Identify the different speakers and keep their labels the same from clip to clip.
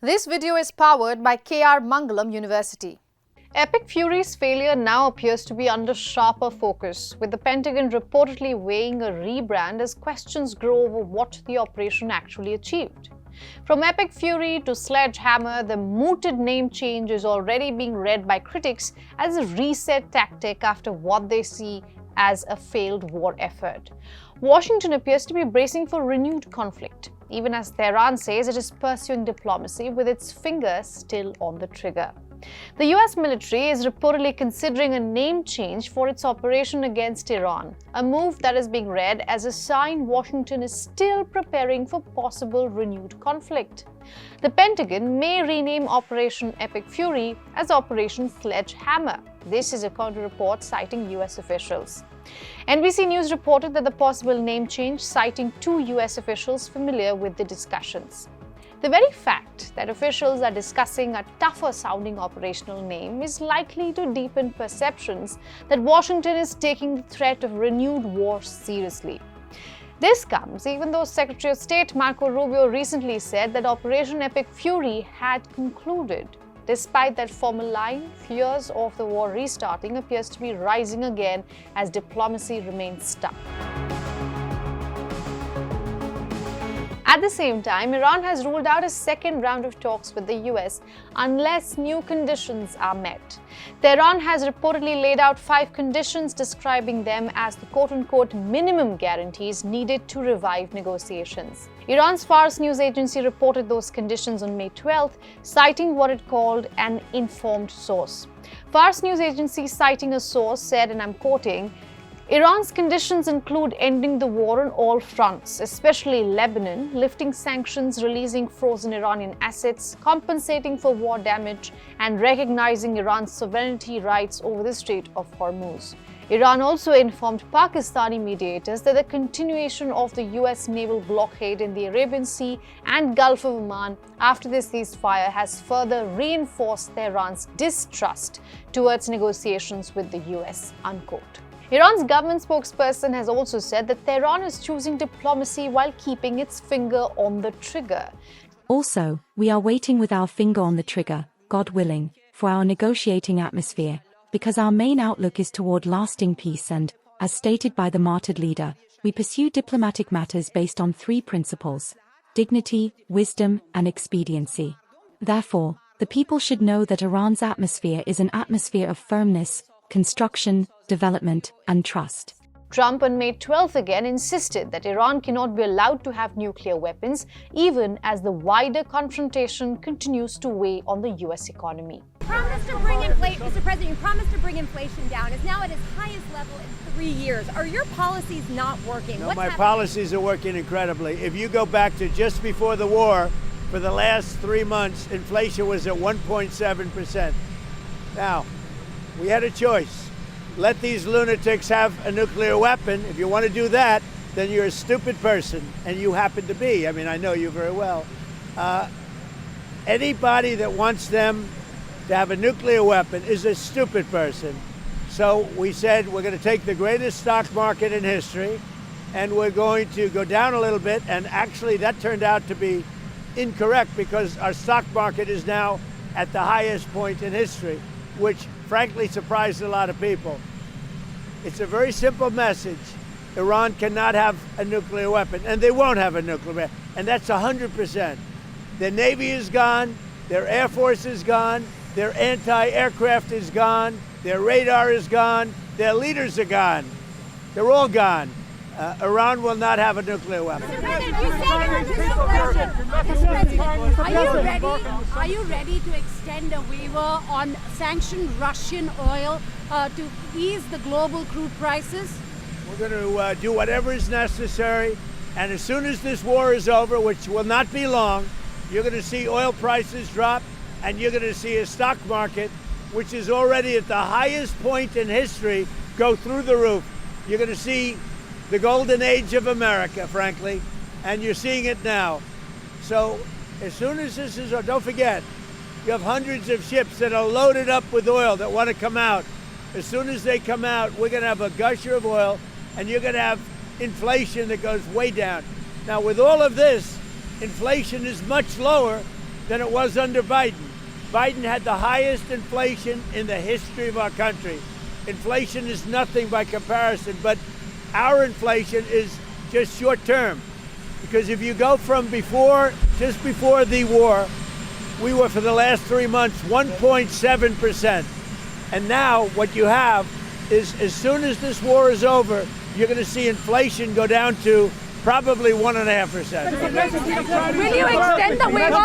Speaker 1: This video is powered by KR Mangalam University. Epic Fury's failure now appears to be under sharper focus, with the Pentagon reportedly weighing a rebrand as questions grow over what the operation actually achieved. From Epic Fury to Sledgehammer, the mooted name change is already being read by critics as a reset tactic after what they see as a failed war effort. Washington appears to be bracing for renewed conflict, even as Tehran says it is pursuing diplomacy with its finger still on the trigger. The US military is reportedly considering a name change for its operation against Iran, a move that is being read as a sign Washington is still preparing for possible renewed conflict. The Pentagon may rename Operation Epic Fury as Operation Sledgehammer. This is according to reports citing US officials. NBC News reported that the possible name change, citing two US officials familiar with the discussions. The very fact that officials are discussing a tougher-sounding operational name is likely to deepen perceptions that Washington is taking the threat of renewed war seriously. This comes even though Secretary of State Marco Rubio recently said that Operation Epic Fury had concluded. Despite that formal line, fears of the war restarting appears to be rising again as diplomacy remains stuck. At the same time, Iran has ruled out a second round of talks with the US unless new conditions are met. Tehran has reportedly laid out 5 conditions, describing them as the quote-unquote minimum guarantees needed to revive negotiations. Iran's Fars news agency reported those conditions on May 12th, citing what it called an informed source. Fars news agency, citing a source, said, and I'm quoting, Iran's conditions include ending the war on all fronts, especially Lebanon, lifting sanctions, releasing frozen Iranian assets, compensating for war damage, and recognizing Iran's sovereignty rights over the Strait of Hormuz. Iran also informed Pakistani mediators that the continuation of the US naval blockade in the Arabian Sea and Gulf of Oman after this ceasefire has further reinforced Tehran's distrust towards negotiations with the US, unquote. Iran's government spokesperson has also said that Tehran is choosing diplomacy while keeping its finger on the trigger.
Speaker 2: Also, we are waiting with our finger on the trigger, God willing, for our negotiating atmosphere, because our main outlook is toward lasting peace and, as stated by the martyred leader, we pursue diplomatic matters based on 3 principles: dignity, wisdom, and expediency. Therefore, the people should know that Iran's atmosphere is an atmosphere of firmness, construction, development, and trust.
Speaker 1: Trump on May 12th again insisted that Iran cannot be allowed to have nuclear weapons, even as the wider confrontation continues to weigh on the US economy.
Speaker 3: Mr. President, you promised to bring inflation down. It's now at its highest level in 3 years. Are your policies not working?
Speaker 4: No, my policies are working incredibly. If you go back to just before the war, for the last 3 months, inflation was at 1.7%. Now, we had a choice. Let these lunatics have a nuclear weapon. If you want to do that, then you're a stupid person, and you happen to be. I mean, I know you very well. Anybody that wants them to have a nuclear weapon is a stupid person. So we said we're going to take the greatest stock market in history, and we're going to go down a little bit, and actually that turned out to be incorrect because our stock market is now at the highest point in history, which frankly surprised a lot of people. It's a very simple message. Iran cannot have a nuclear weapon, and they won't have a nuclear weapon, and that's 100%. Their Navy is gone, their Air Force is gone, their anti-aircraft is gone, their radar is gone, their leaders are gone. They're all gone. Iran will not have a nuclear weapon.
Speaker 3: Are you ready to extend a waiver on sanctioned Russian oil to ease the global crude prices?
Speaker 4: We're going to do whatever is necessary, and as soon as this war is over, which will not be long, you're going to see oil prices drop, and you're going to see a stock market, which is already at the highest point in history, go through the roof. You're going to see the golden age of America, frankly, and you're seeing it now. So as soon as this is, don't forget, you have hundreds of ships that are loaded up with oil that want to come out. As soon as they come out, we're going to have a gusher of oil, and you're going to have inflation that goes way down. Now, with all of this, inflation is much lower than it was under Biden. Biden had the highest inflation in the history of our country. Inflation is nothing by comparison, but our inflation is just short term. Because if you go from just before the war, we were for the last 3 months 1.7%. And now what you have is, as soon as this war is over, you're going to see inflation go down to probably 1.5%.
Speaker 3: Will you extend the waiver?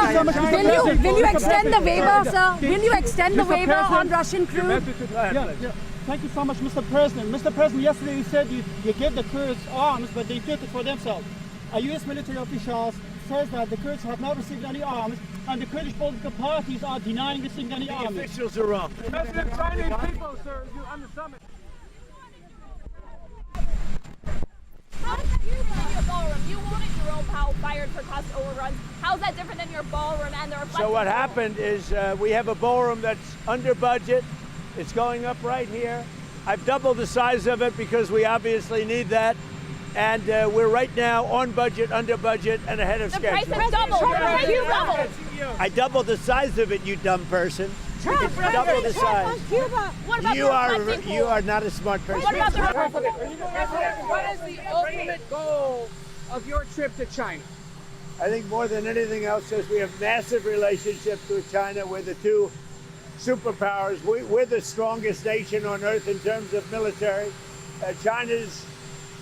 Speaker 3: Will you extend the waiver, sir? Will you extend the waiver on Russian crude?
Speaker 5: Yeah. Thank you so much, Mr. President. Mr. President, yesterday you said you gave the Kurds arms, but they took it for themselves. A U.S. military official says that the Kurds have not received any arms, and the Kurdish political parties are denying receiving any arms.
Speaker 4: The officials are wrong.
Speaker 6: President, Chinese people, sir, on the summit.
Speaker 7: How is that different than your ballroom? You wanted Jerome Powell fired for cost overruns. How's that different than your ballroom and the reflective?
Speaker 4: So what happened is we have a ballroom that's under budget. It's going up right here. I've doubled the size of it because we obviously need that. And we're right now on budget, under budget, and ahead of schedule.
Speaker 7: The price has doubled. The price has doubled.
Speaker 4: I doubled the size of it, you dumb person. It's double the size.
Speaker 7: What about
Speaker 4: You are not a smart person.
Speaker 7: What about the
Speaker 6: What is the ultimate goal of your trip to China?
Speaker 4: I think more than anything else is we have massive relationships with China. We're the two superpowers. We're the strongest nation on earth in terms of military. China's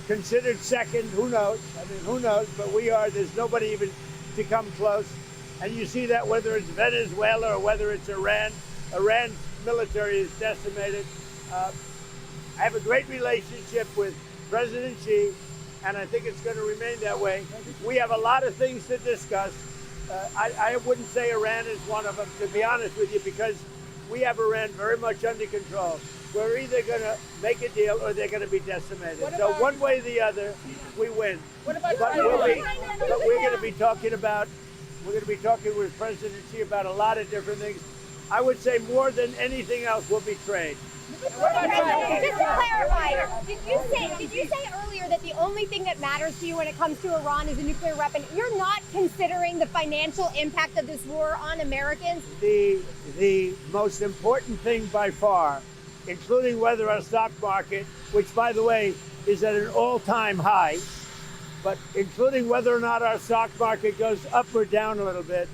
Speaker 4: considered second. Who knows? I mean, who knows? But we are. There's nobody even to come close. And you see that whether it's Venezuela or whether it's Iran. Iran's military is decimated. I have a great relationship with President Xi, and I think it's going to remain that way. We have a lot of things to discuss. I wouldn't say Iran is one of them, to be honest with you, because we have Iran very much under control. We're either going to make a deal or they're going to be decimated. So one way or the other, we win. But we're going to be talking with President Xi about a lot of different things. I would say more than anything else will be trade.
Speaker 8: Just to clarify, did you say earlier that the only thing that matters to you when it comes to Iran is a nuclear weapon? You're not considering the financial impact of this war on Americans?
Speaker 4: The most important thing by far, including whether our stock market, which by the way is at an all-time high, but including whether or not our stock market goes up or down a little bit,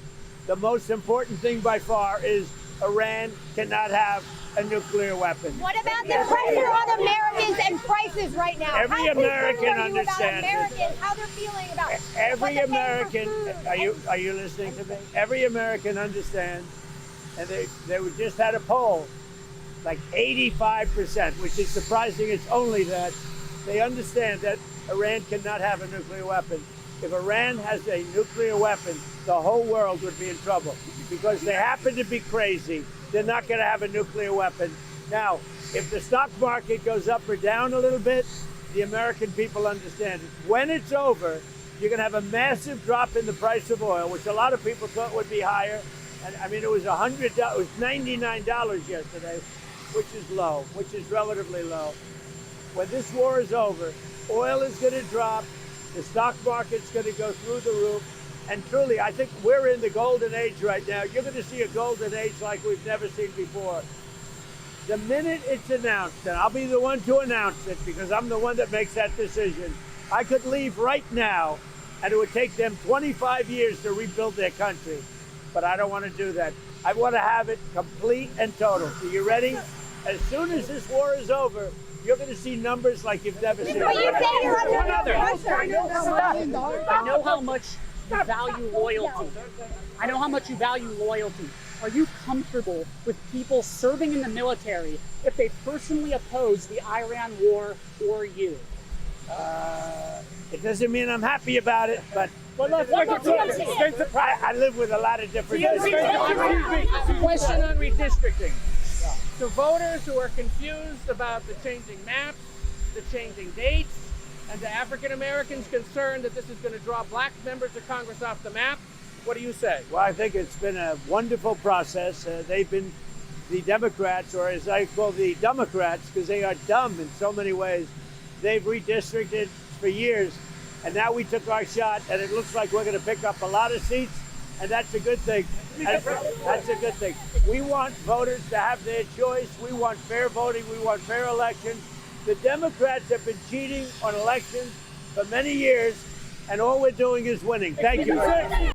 Speaker 4: the most important thing by far is Iran cannot have a nuclear weapon.
Speaker 8: What about the pressure on Americans and prices right now?
Speaker 4: Every American understands
Speaker 8: Americans, how they're feeling about it.
Speaker 4: Every American, are you listening to me? Every American understands, and they just had a poll, like 85%, which is surprising. It's only that they understand that Iran cannot have a nuclear weapon. If Iran has a nuclear weapon, the whole world would be in trouble because they happen to be crazy. They're not going to have a nuclear weapon. Now, if the stock market goes up or down a little bit, the American people understand it. When it's over, you're going to have a massive drop in the price of oil, which a lot of people thought would be higher. And I mean, it was $99 yesterday, which is low, which is relatively low. When this war is over, oil is going to drop. The stock market's going to go through the roof. And truly, I think we're in the golden age right now. You're going to see a golden age like we've never seen before. The minute it's announced, and I'll be the one to announce it because I'm the one that makes that decision, I could leave right now, and it would take them 25 years to rebuild their country. But I don't want to do that. I want to have it complete and total. Are you ready? As soon as this war is over, you're going to see numbers like you've never seen.
Speaker 8: But you say you're under
Speaker 6: I know how much you value loyalty. I know how much you value loyalty. Are you comfortable with people serving in the military if they personally oppose the Iran war or you?
Speaker 4: It doesn't mean I'm happy about it, but I live with a lot of different.
Speaker 6: Question on redistricting. To voters who are confused about the changing maps, the changing dates, and to African Americans concerned that this is going to draw black members of Congress off the map, what do you say?
Speaker 4: Well, I think it's been a wonderful process. They've been the Democrats, or as I call the Democrats, because they are dumb in so many ways. They've redistricted for years, and now we took our shot, and it looks like we're going to pick up a lot of seats. and that's a good thing. That's a good thing. We want voters to have their choice. We want fair voting. We want fair elections. The Democrats have been cheating on elections for many years, and all we're doing is winning. Thank you very much.